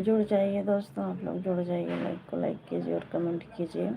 जुड़ जाइए दोस्तों, आप लोग जुड़ जाइए, लाइक को लाइक कीजिए और कमेंट कीजिए।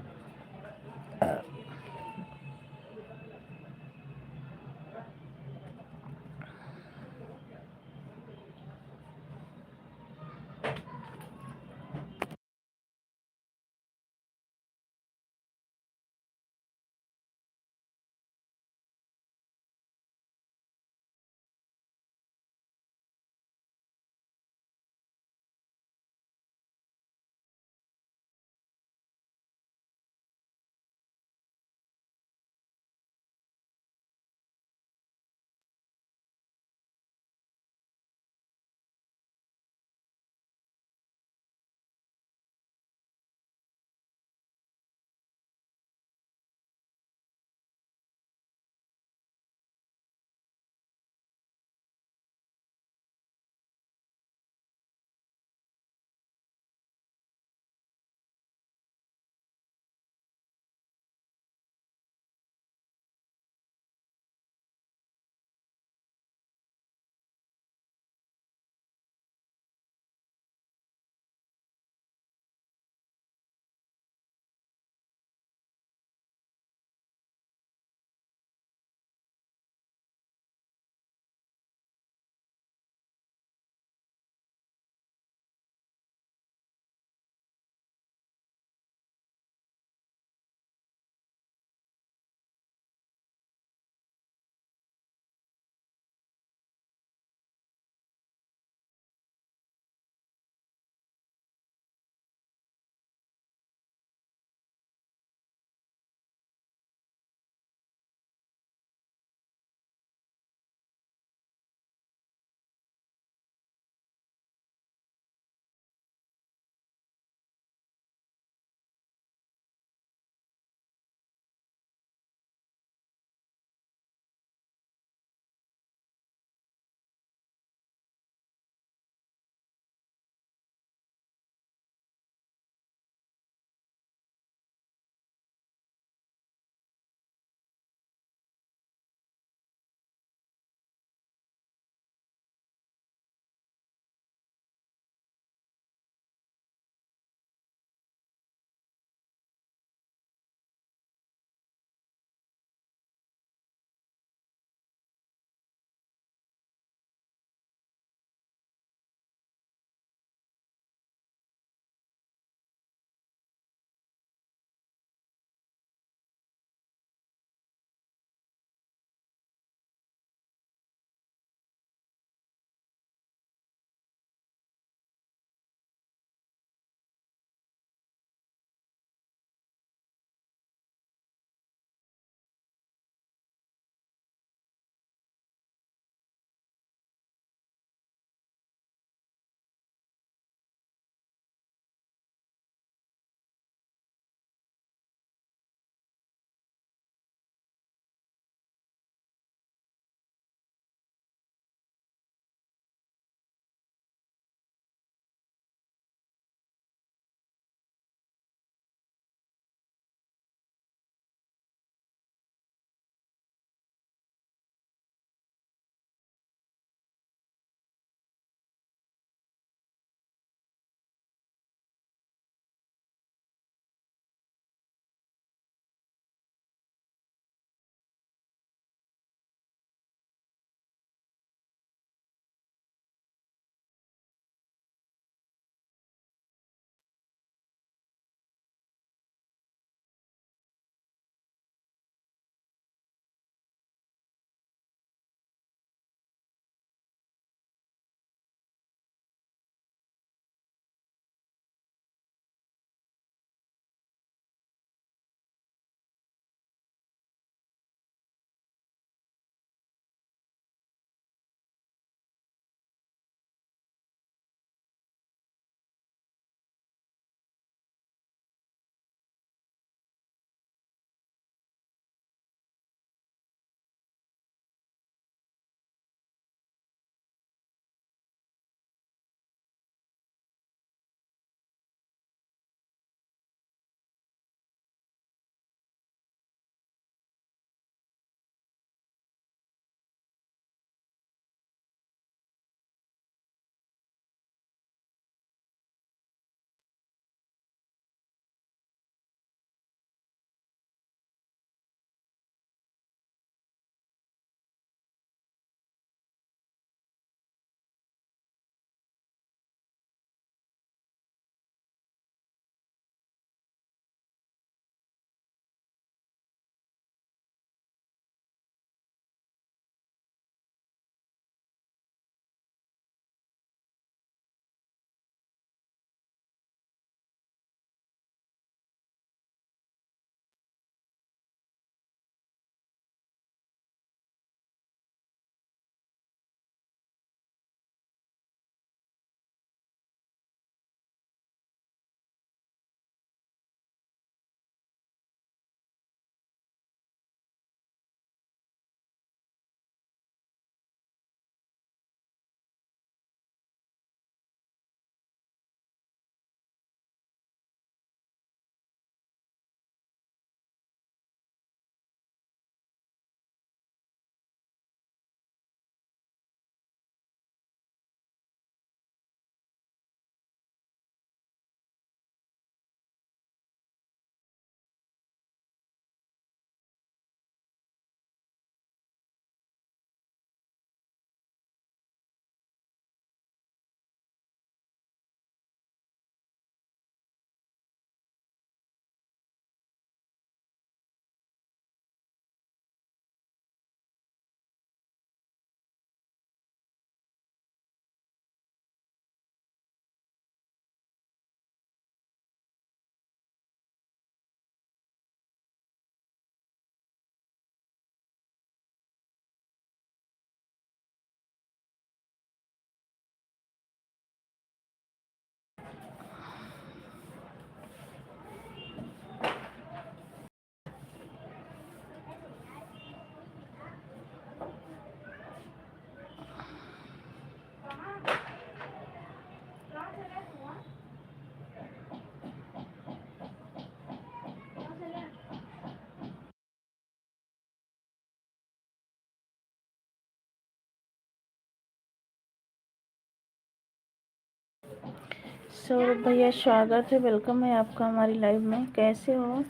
सौरभ भैया स्वागत है, वेलकम है आपका हमारी लाइव में। कैसे हो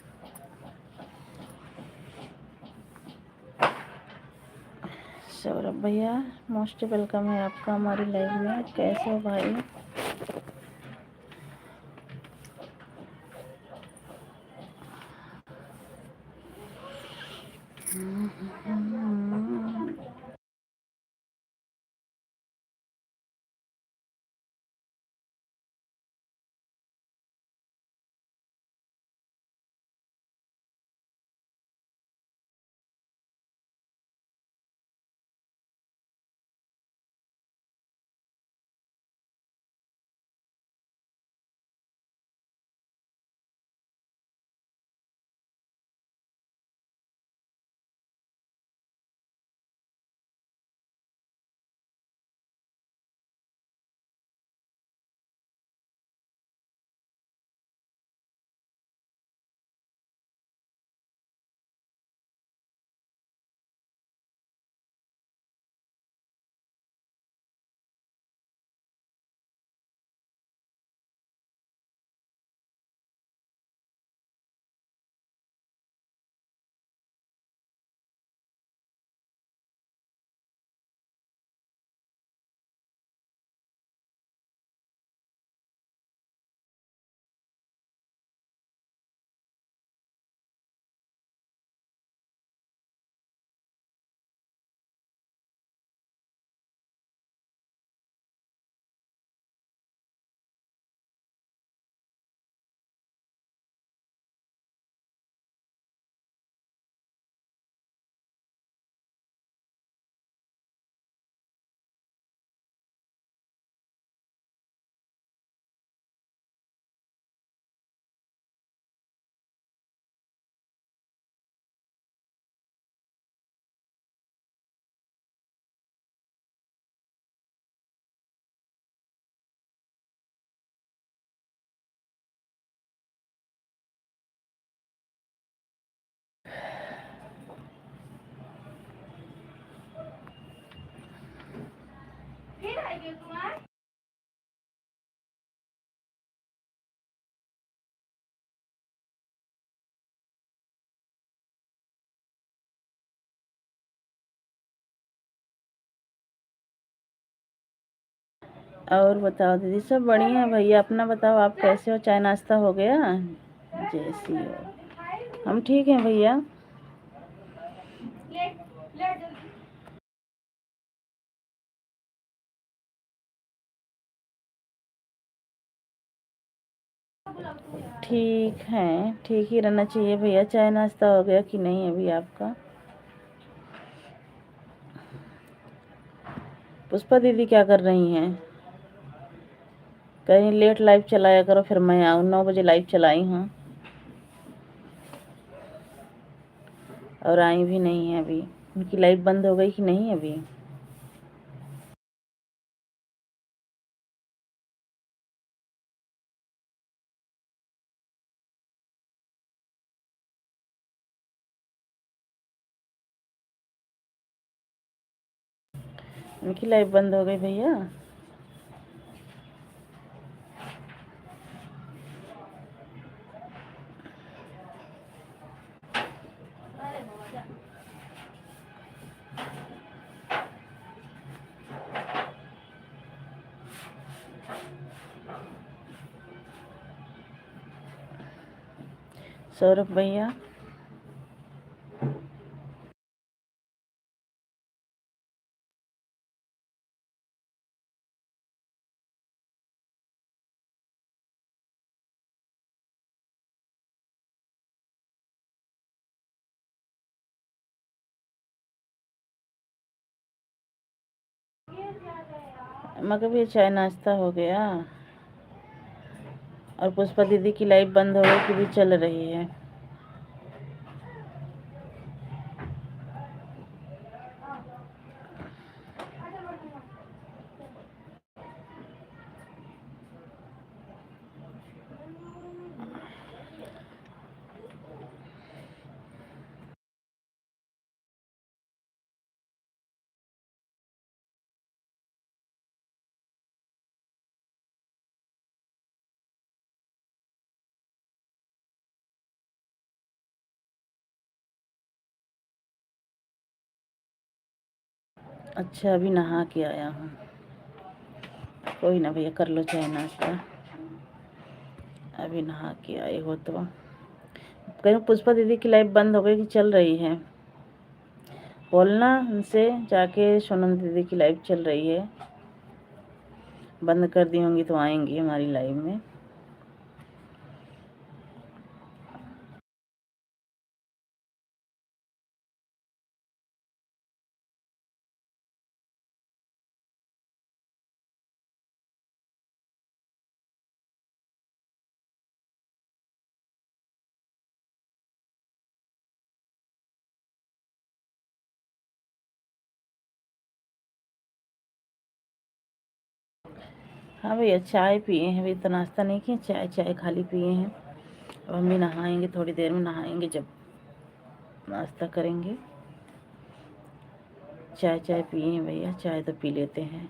सौरभ भैया? मोस्ट वेलकम है आपका हमारी लाइव में। कैसे हो भाई? और बताओ दीदी, सब बढ़िया है भैया। अपना बताओ, आप कैसे हो? चाय नाश्ता हो गया? जैसी हो। हम ठीक हैं भैया। ठीक है, ठीक ही रहना चाहिए भैया। चाय नाश्ता हो गया कि नहीं अभी आपका? पुष्पा दीदी क्या कर रही हैं? कहीं लेट लाइव चलाया करो, फिर मैं आऊँ। 9 बजे लाइव चलाई हूँ और आई भी नहीं है अभी। उनकी लाइव बंद हो गई कि नहीं अभी? उनकी लाइव बंद हो गई भैया? सौरभ भैया मगर ये चाय नाश्ता हो गया? और पुष्पा दीदी की लाइव बंद हो गई कि भी चल रही है? अच्छा, अभी नहा के आया हूँ। कोई ना भैया, कर लो चाय नाश्ता। अभी नहा के आए हो तो कहीं पुष्पा दीदी की लाइफ बंद हो गई कि चल रही है? बोलना उनसे जाके, सोनम दीदी की लाइव चल रही है। बंद कर दी होंगी तो आएंगी हमारी लाइव में। हाँ भैया, चाय पिए हैं अभी तो, नाश्ता नहीं किए, चाय चाय खाली पिए हैं। अब हम भी नहाएंगे, थोड़ी देर में नहाएंगे, जब नाश्ता करेंगे। चाय चाय पिए हैं भैया, चाय तो पी लेते हैं।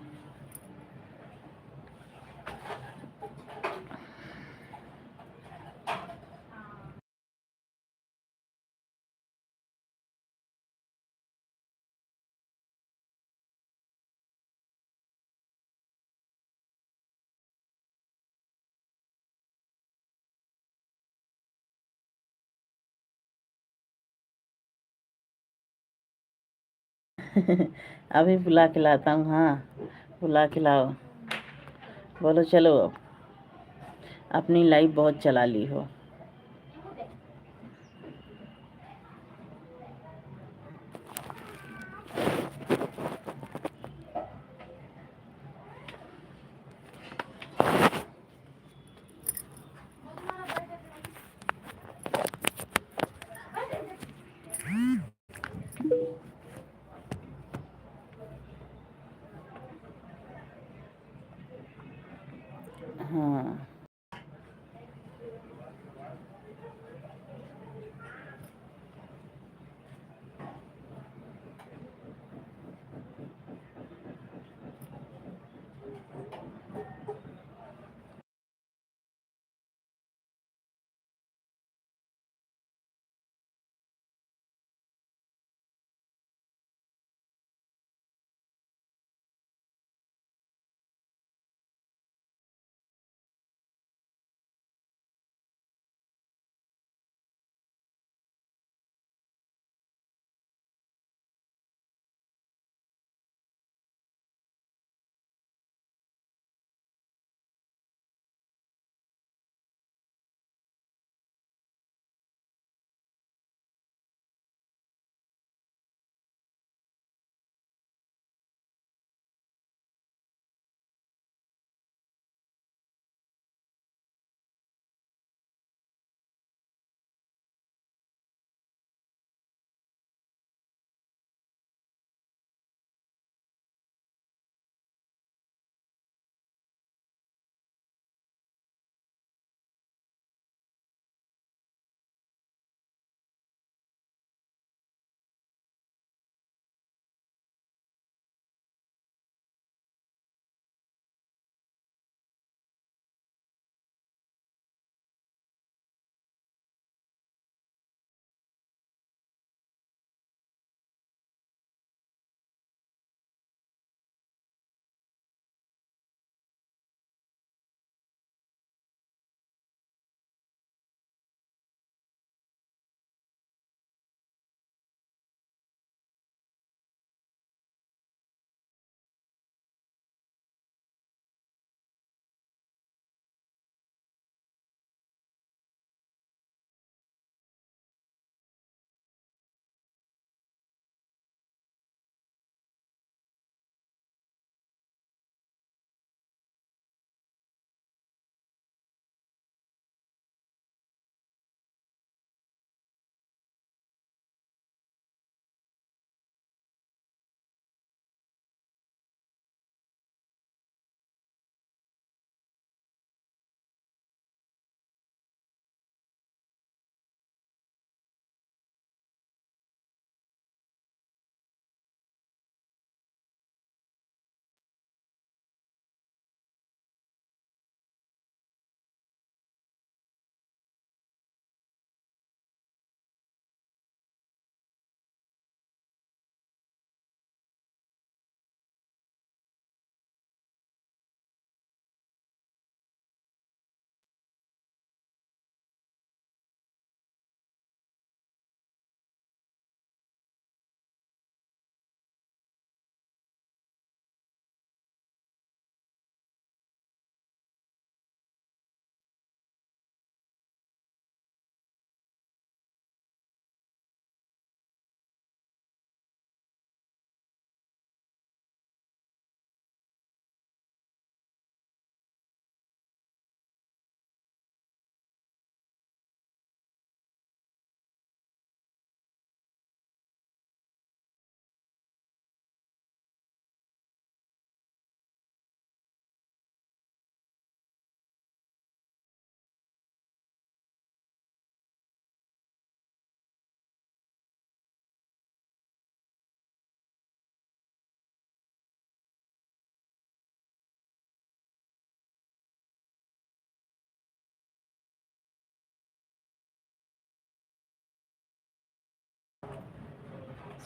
अभी बुला के लाता हूँ। हाँ, बुला के लाओ। बोलो चलो, अब अपनी लाइफ बहुत चला ली हो। हाँ,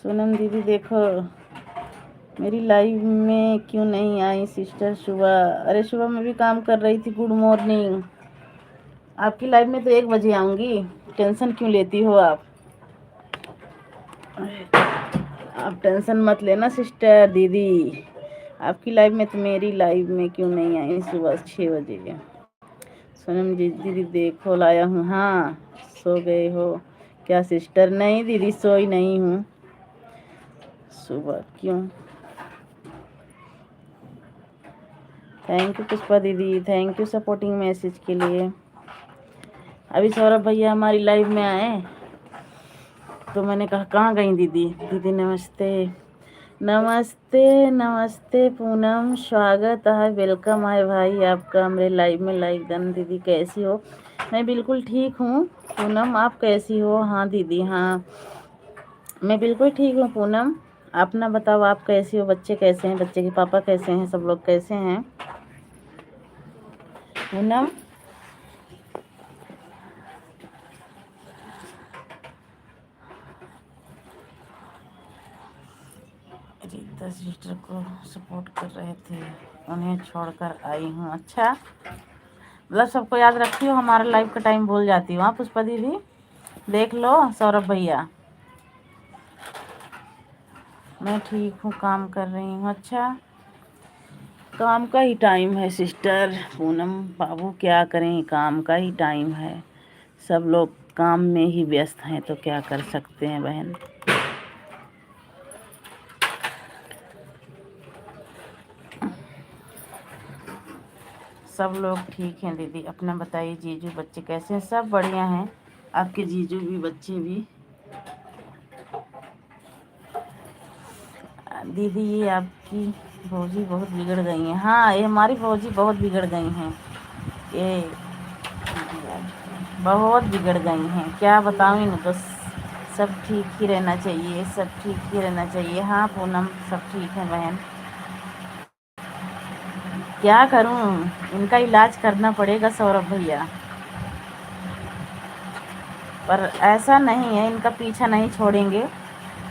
सोनम दीदी देखो मेरी लाइव में क्यों नहीं आई सिस्टर शुभा। अरे शुभा मैं भी काम कर रही थी। Good morning. आपकी लाइव में तो 1 बजे आऊंगी, टेंशन क्यों लेती हो आप टेंशन मत लेना सिस्टर दीदी। आपकी लाइव में तो मेरी लाइव में क्यों नहीं आई सुबह 6 बजे। सोनम जी दीदी देखो लाया हूँ। हाँ सो गए हो क्या सिस्टर। नहीं दीदी सोई नहीं हूँ। सुबह क्यों। थैंक यू पुष्पा दीदी, थैंक यू सपोर्टिंग मैसेज के लिए। अभी सौरभ भैया हमारी लाइव में आए तो मैंने कहा कहाँ गई दीदी। दीदी नमस्ते। नमस्ते नमस्ते पूनम, स्वागत है, वेलकम है भाई आपका हमारे लाइव में। Like done. दीदी कैसी हो। मैं बिल्कुल ठीक हूँ पूनम, आप कैसी हो। हाँ दीदी हाँ मैं बिल्कुल ठीक हूँ पूनम। अपना बताओ आप कैसी हो। बच्चे कैसे हैं, बच्चे के पापा कैसे हैं, सब लोग कैसे हैं पूनम। रीता सिस्टर को सपोर्ट कर रहे थे, उन्हें छोड़कर आई हूँ। अच्छा मतलब सबको याद रखती हो, हमारा लाइव का टाइम भूल जाती हूँ। हाँ पुष्पा दीदी देख लो। सौरभ भैया मैं ठीक हूँ, काम कर रही हूँ। अच्छा काम का ही टाइम है सिस्टर पूनम बाबू, क्या करें, काम का ही टाइम है। सब लोग काम में ही व्यस्त हैं तो क्या कर सकते हैं बहन। सब लोग ठीक हैं दीदी। अपना बताइए जीजू बच्चे कैसे हैं। सब बढ़िया हैं, आपके जीजू भी बच्चे भी। दीदी ये आपकी भौजी बहुत बिगड़ गई हैं। हाँ ये हमारी भौजी बहुत बिगड़ गई हैं, ये बहुत बिगड़ गई हैं। क्या बताऊँ इन्हें तो सब ठीक ही रहना चाहिए, सब ठीक ही रहना चाहिए। हाँ पूनम सब ठीक है बहन। क्या करूँ, इनका इलाज करना पड़ेगा सौरभ भैया। पर ऐसा नहीं है, इनका पीछा नहीं छोड़ेंगे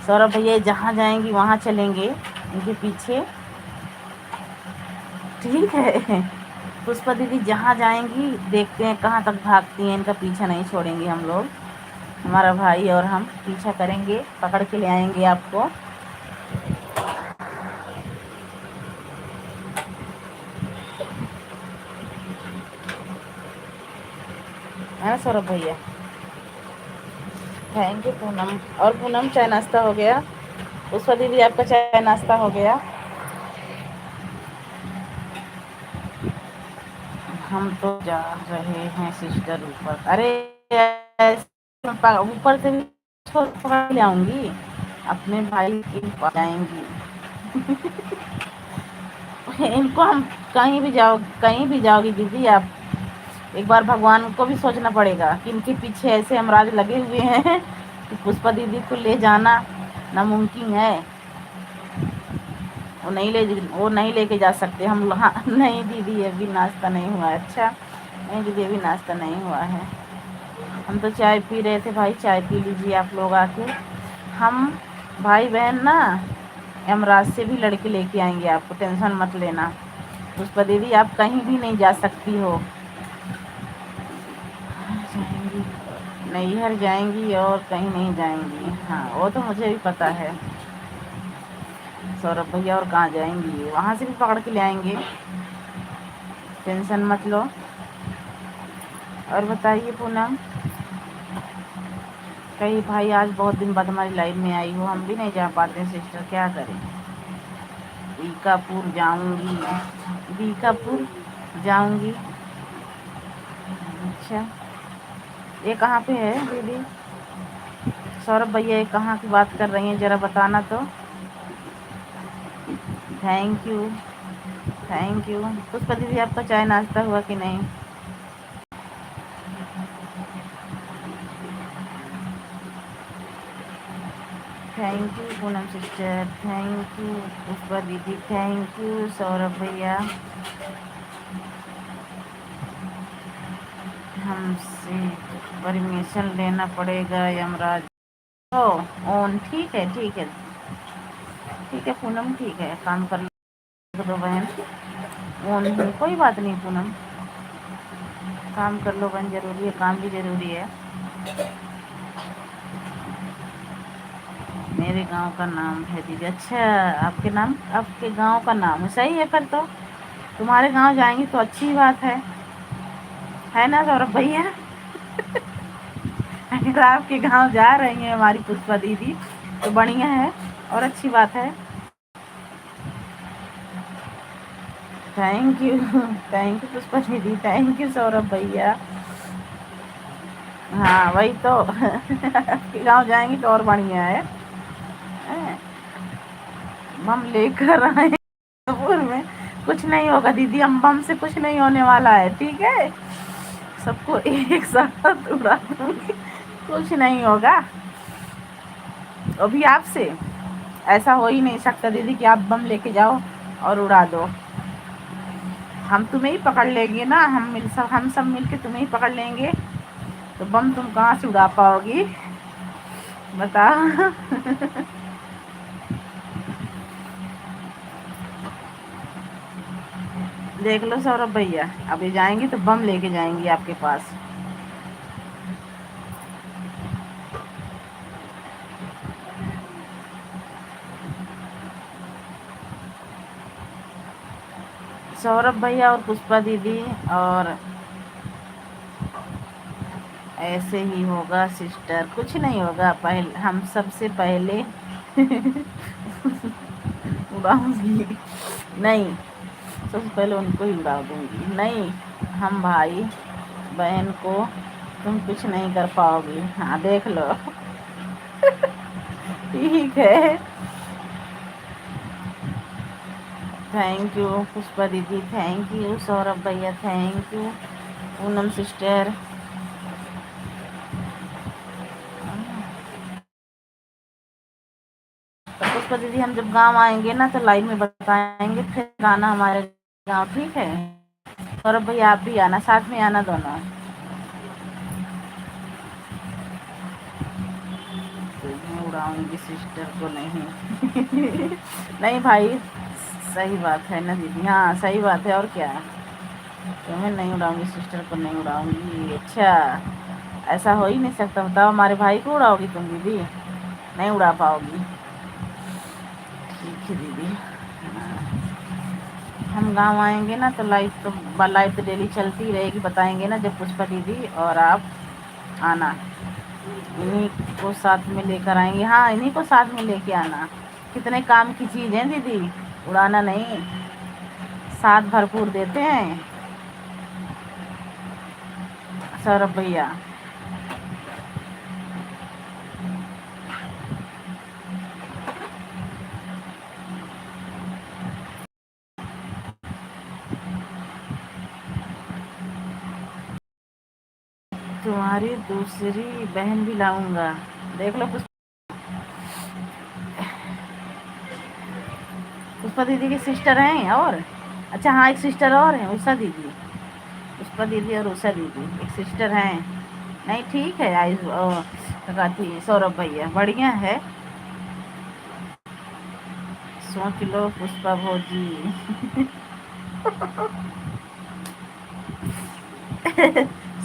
सौरभ भैया। जहाँ जाएंगी वहाँ चलेंगे इनके पीछे, ठीक है। पुष्पा दीदी जहाँ जाएंगी देखते हैं कहाँ तक भागती हैं, इनका पीछा नहीं छोड़ेंगे हम लोग। हमारा भाई और हम पीछा करेंगे, पकड़ के ले आएंगे आपको। है ना सौरभ भैया। Thank you Poonam. और पूनम चाय नाश्ता हो गया। पुष्पा दीदी आपका चाय नाश्ता हो गया। हम तो जा रहे हैं सिस्टर ऊपर। अरे ऊपर से भी पकड़ ले आऊंगी, अपने भाई के पास जाएंगी। इनको हम कहीं भी जाओ, कहीं भी जाओगी दीदी आप, एक बार भगवान को भी सोचना पड़ेगा कि इनके पीछे ऐसे हमराज लगे हुए हैं कि पुष्पा दीदी को ले जाना नामुमकिन है। वो नहीं लेके जा सकते हम। हाँ नहीं दीदी अभी नाश्ता नहीं हुआ है। अच्छा नहीं दीदी अभी नाश्ता नहीं हुआ है। हम तो चाय पी रहे थे भाई, चाय पी लीजिए आप लोग आके। हम भाई बहन ना यमराज से भी लड़के लेके आएंगे आपको, टेंशन मत लेना। पुष्पा दीदी आप कहीं भी नहीं जा सकती हो। जाएंगी नैहर जाएंगी और कहीं नहीं जाएंगी। हाँ वो तो मुझे भी पता है सौरभ भैया, और कहाँ जाएंगी, वहाँ से भी पकड़ के ले आएंगे, टेंशन मत लो। और बताइए पूनम। कहीं भाई आज बहुत दिन बाद हमारी लाइफ में आई हो, हम भी नहीं जा पाते हैं सिस्टर, क्या करें। बीकापुर जाऊंगी, बीकापुर जाऊंगी। अच्छा ये कहाँ पे है दीदी। सौरभ भैया ये कहाँ की बात कर रही हैं ज़रा बताना तो। Thank you thank you. Pushpa दीदी आपका चाय नाश्ता हुआ कि नहीं। Thank you Poonam sister, thank you Pushpa दीदी, थैंक यू सौरभ भैया। हमसे परमिशन लेना पड़ेगा यमराज। ओ ऑन, ठीक है ठीक है। ठीक है पूनम, ठीक है, काम कर लो बहन। ऑन है, कोई बात नहीं पूनम, काम कर लो बहन, जरूरी है, काम भी जरूरी है। मेरे गांव का नाम है दीदी। अच्छा, आपके नाम, आपके गांव का नाम है, सही है फिर तो। तुम्हारे गांव जाएंगी तो अच्छी बात है ना सौरभ भैया? अगर आपके गांव जा रही हैं हमारी पुष्पा दीदी तो बढ़िया है और अच्छी बात है। थैंक यू पुष्पा दीदी, थैंक यू सौरभ भैया। हाँ वही तो आपके गांव जाएंगी तो और बढ़िया है। हैं? हम लेकर आए कपूर में, कुछ नहीं होगा दीदी, हम बम से कुछ नहीं होने वाला है, ठीक है। सबको एक साथ उड़ा दूंगी, कुछ नहीं होगा। अभी आपसे ऐसा हो ही नहीं सकता दीदी कि आप बम लेके जाओ और उड़ा दो। हम तुम्हें ही पकड़ लेंगे ना, हम सब मिल के तुम्हें ही पकड़ लेंगे, तो बम तुम कहाँ से उड़ा पाओगी बताओ। देख लो सौरभ भैया, अभी जाएंगी तो बम लेके जाएंगी आपके पास। सौरभ भैया और पुष्पा दीदी, और ऐसे ही होगा सिस्टर, कुछ नहीं होगा। पहले हम सबसे पहले उड़ाऊंगी, नहीं सबसे पहले उनको ही उड़ा दूंगी, नहीं हम भाई बहन को तुम कुछ नहीं कर पाओगी, हाँ देख लो। ठीक है, थैंक यू पुष्पा दीदी, थैंक यू सौरभ भैया, थैंक यू पूनम सिस्टर। तो पुष्पा दीदी हम जब गांव आएंगे ना तो लाइव में बताएंगे, फिर आना हमारे गांव, ठीक है। सौरभ भैया आप भी आना, साथ में आना दोनों। तो उड़ाऊंगी सिस्टर को नहीं। नहीं भाई, सही बात है ना दीदी, हाँ सही बात है, और क्या। तुम्हें नहीं उड़ाऊंगी, सिस्टर को नहीं उड़ाऊंगी, अच्छा ऐसा हो ही नहीं सकता, बताओ हमारे भाई को उड़ाओगी तुम दीदी, नहीं उड़ा पाओगी। ठीक है दीदी, हम गांव आएंगे ना तो लाइव तो डेली चलती रहेगी, बताएंगे ना जब पुष्पा दीदी और आप आना, इन्हीं को साथ में लेकर आएंगे, हाँ इन्हीं को साथ में लेके आना। कितने काम की चीज़ है दीदी, उड़ाना नहीं, साथ भरपूर देते हैं सौरभ भैया। तुम्हारी दूसरी बहन भी लाऊंगा, देख लो पुष्पा दीदी की सिस्टर हैं, और अच्छा हाँ एक सिस्टर और है उषा दीदी, पुष्पा दीदी और उषा दीदी एक सिस्टर हैं। नहीं ठीक है, आई थी सौरभ भैया, बढ़िया है। सोच लो पुष्पा भौजी।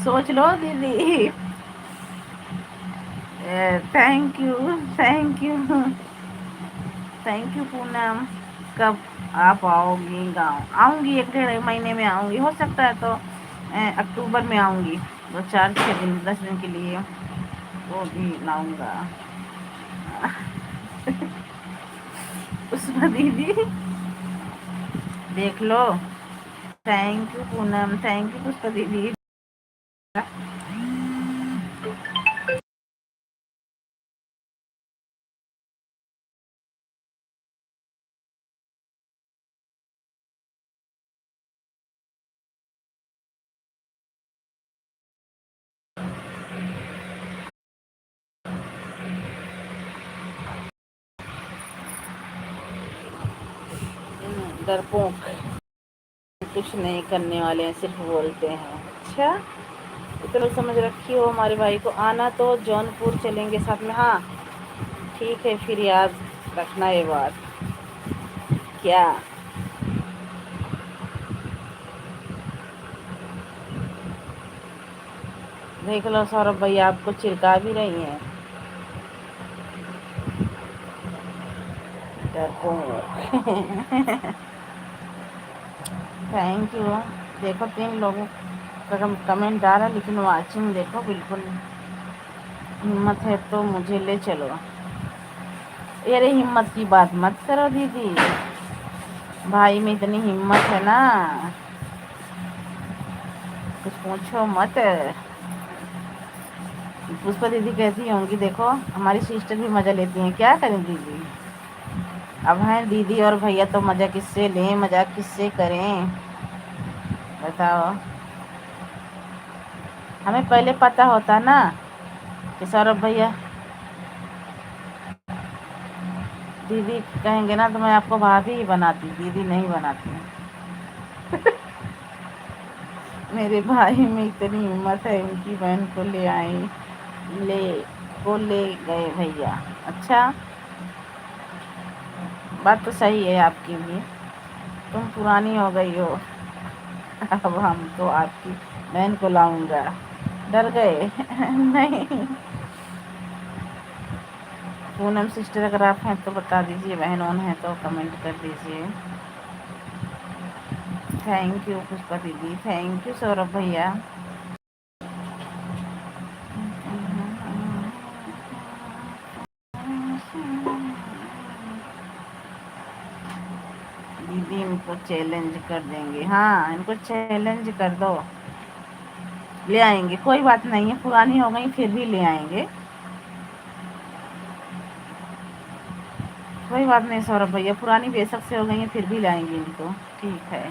सोच लो दीदी। Thank you, thank you, thank you Poonam. कब आप आओगी गांव? आऊंगी, एक डेढ़ महीने में आऊंगी, हो सकता है तो अक्टूबर में आऊंगी, 2 4 6 दिन 10 दिन के लिए, वो भी लाऊंगा। उसमें दीदी देख लो, thank you Poonam, thank you Pushpa दीदी। डरपोक, कुछ नहीं करने वाले हैं, सिर्फ बोलते हैं। अच्छा, इतना समझ रखी हो हमारे भाई को, आना तो जौनपुर चलेंगे साथ में, हाँ ठीक है, फिर याद रखना ये बात। क्या? देख लो सौरभ भैया आपको चिढ़का भी रही हैं। Thank you. देखो 3 लोगों का कमेंट आ रहा है, लेकिन वाचिंग देखो बिल्कुल। हिम्मत है तो मुझे ले चलो। अरे हिम्मत की बात मत करो दीदी, भाई में इतनी हिम्मत है ना, कुछ पूछो मत। पुष्पा दीदी कहती होंगी देखो हमारी सिस्टर भी मजा लेती हैं, क्या करें दीदी। अब हैं दीदी और भैया तो मजा किससे लें, मजाक किससे करें बताओ। हमें पहले पता होता ना कि सौरभ भैया दीदी कहेंगे ना तो मैं आपको भाभी ही बनाती, दीदी नहीं बनाती। मेरे भाई में इतनी हिम्मत है, उनकी बहन को ले आई, ले ले गए भैया। अच्छा, बात तो सही है आपकी भी, तुम पुरानी हो गई हो। अब हम तो आपकी बहन को लाऊंगा। डर गए? नहीं। पूनम सिस्टर अगर आप हैं तो बता दीजिए, बहन ओन है तो कमेंट कर दीजिए। थैंक यू पुष्पा दीदी, थैंक यू सौरभ भैया। दीदी इनको चैलेंज कर देंगे, हाँ इनको चैलेंज कर दो, ले आएंगे। कोई बात नहीं है, पुरानी हो गई फिर भी ले आएंगे। कोई बात नहीं सौरभ भैया, पुरानी बेशक से हो गई है फिर भी लाएंगे इनको। ठीक है,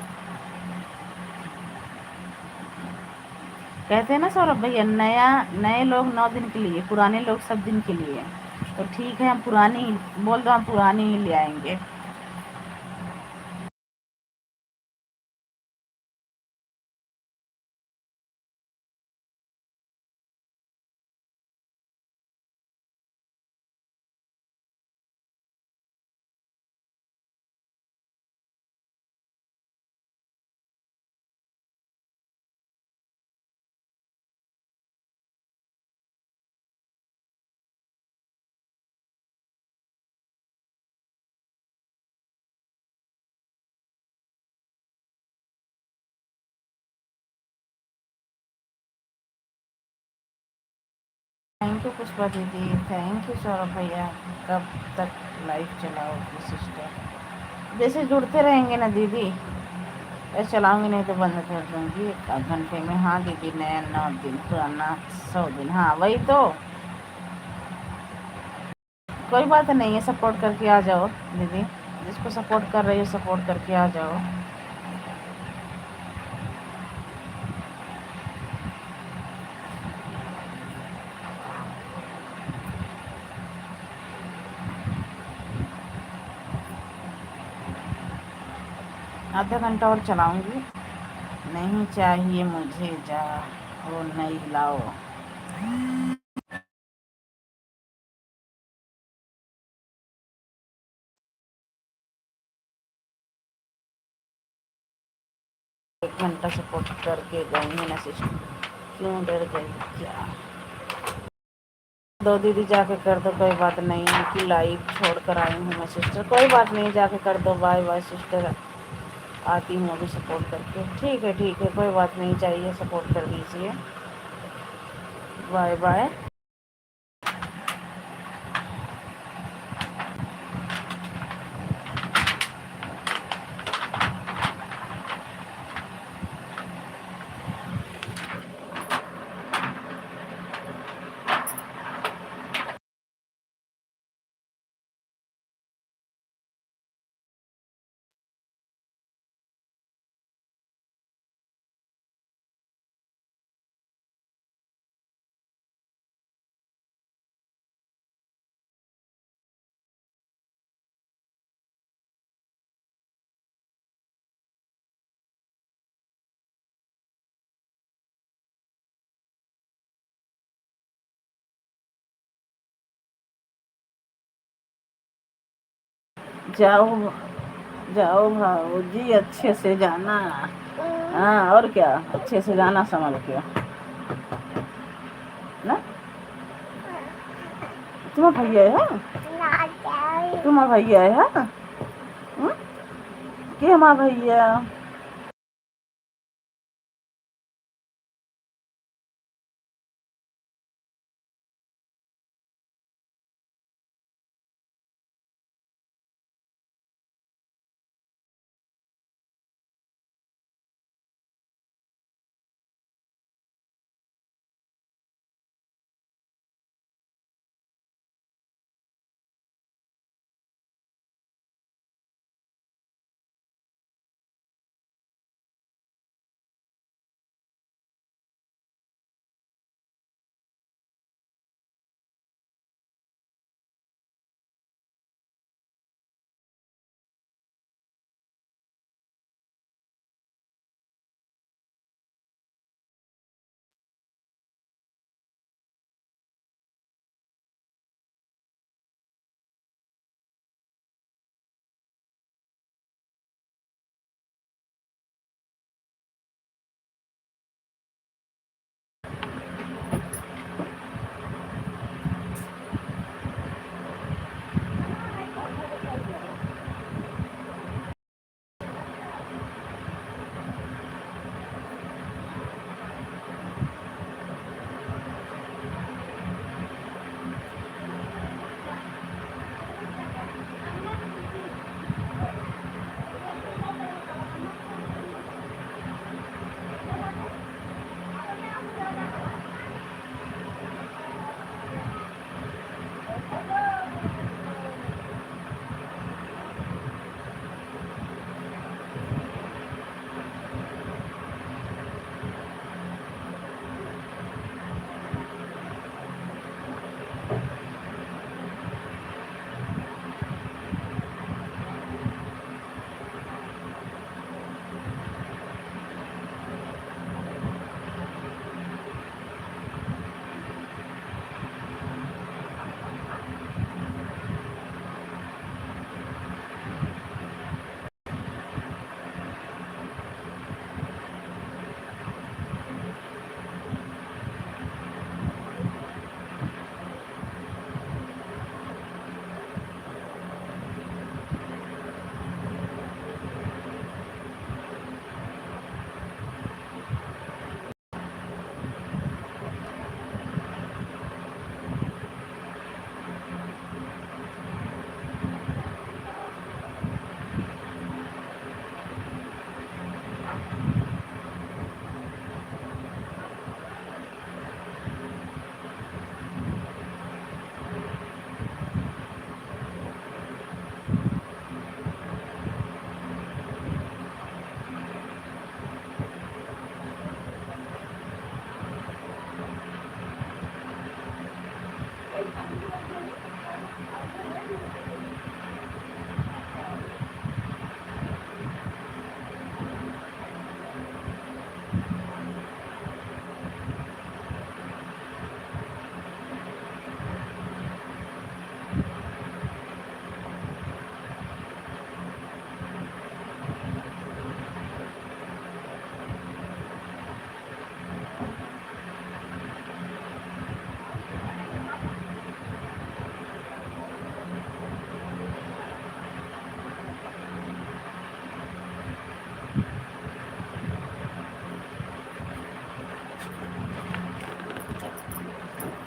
कहते हैं ना सौरभ भैया, नए लोग 9 दिन के लिए, पुराने लोग सब दिन के लिए। तो ठीक है, हम पुरानी बोल दो, हम पुरानी ही ले आएंगे। थैंक यू पुष्पा दीदी, थैंक यू सौरभ भैया। कब तक लाइव चलाओगी सिस्टर? जैसे जुड़ते रहेंगे ना दीदी, ऐसे चलाऊंगी, नहीं तो बंद कर दूंगी 1 घंटे में। हाँ दीदी, नया 9 दिन, पुराना 100 दिन, हाँ वही तो। कोई बात नहीं है, सपोर्ट करके आ जाओ दीदी, जिसको सपोर्ट कर रही हो सपोर्ट करके आ जाओ। आधा घंटा और चलाऊंगी। नहीं चाहिए मुझे जा, वो नहीं लाओ। 1 घंटा सपोर्ट करके गई है ना सिस्टर, क्यों डर गई क्या? दो दीदी जाके कर दो, कोई बात नहीं है कि लाइव छोड़ कर आई हूँ मैं सिस्टर, कोई बात नहीं, जाके कर दो। बाय बाय सिस्टर, आती हूँ अभी सपोर्ट करके। ठीक है, कोई बात नहीं, चाहिए सपोर्ट कर दीजिए। Bye bye. जाओ जाओ भाऊजी, अच्छे से जाना। हाँ, और क्या, अच्छे से जाना संभल के ना। तुम्हारा भैया है, तुम्हारा भैया है कि हमारा भैया।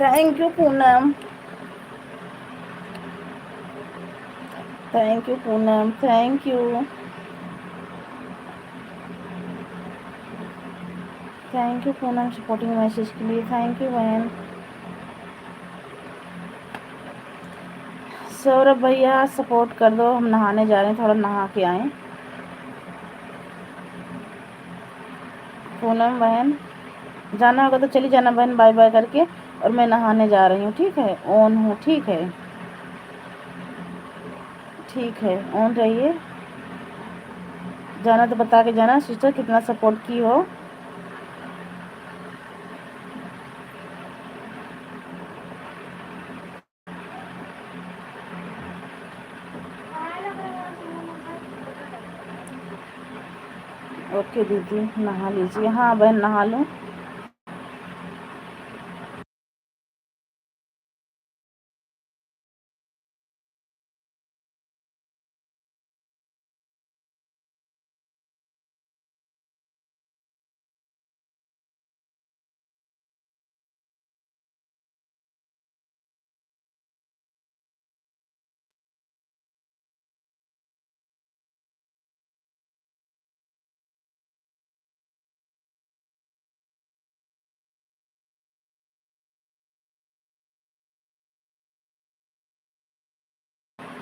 Thank you Poonam, thank you Poonam, thank you, thank you Poonam supporting message के लिए, थैंक यू बहन। सौरभ भैया सपोर्ट कर दो, हम नहाने जा रहे हैं, थोड़ा नहा के आए। पूनम बहन जाना होगा तो चली जाना बहन, बाय बाय करके, और मैं नहाने जा रही हूँ, ठीक है, ऑन हूँ, ठीक है, ठीक है, ऑन रहिए। जाना तो बता के जाना सिस्टर, कितना सपोर्ट की हो। ओके दीदी, नहा लीजिए। हाँ बहन, नहा लूँ।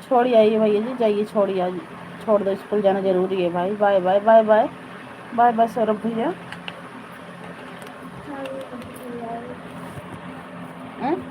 छोड़ आइए भैया जी, जाइए, छोड़िए, छोड़ दो, स्कूल जाना ज़रूरी है भाई। Bye bye bye bye bye bye Saurabh भैया। हम्म?